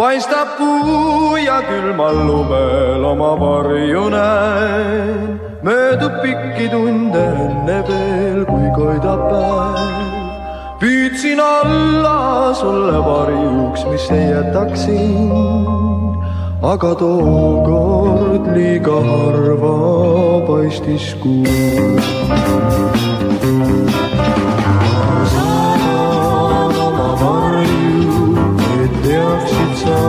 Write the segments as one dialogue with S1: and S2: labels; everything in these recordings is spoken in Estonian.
S1: paistab kuu ja külmal lumel oma varju näen. Möödub pikki tunde enne veel, kui koidab päev. Püüdsin olla sulle varjuks, mis ei jätaks sind, aga tookord liiga harva paistis kuu. Saan oma varju, et teaksid sa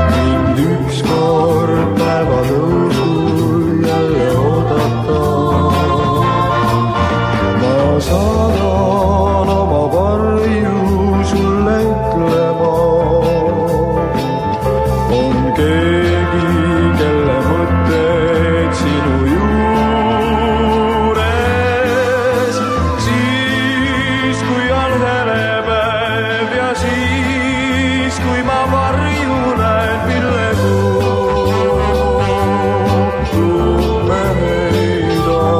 S1: mind ükskord päeva tõusul jälle oodata. Ma saadan oma varju sulle ütlema, on keegi, kelle mõtted sinu juures. Siis, kui on helepäev ja siis, kui ma varju näen, mille lume heidab.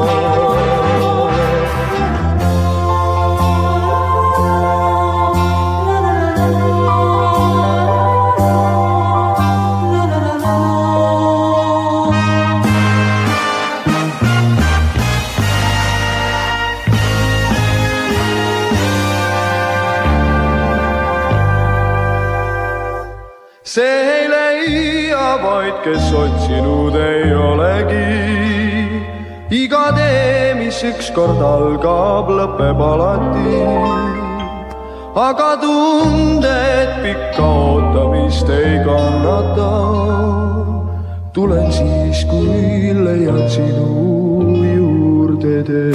S1: See ei leia vaid, kes otsinud ei olegi. Iga tee, mis ükskord algab, lõpeb alati. Aga tunded pikka ootamist ei kannata. Tulen siis, kui leian sinu juurde tee.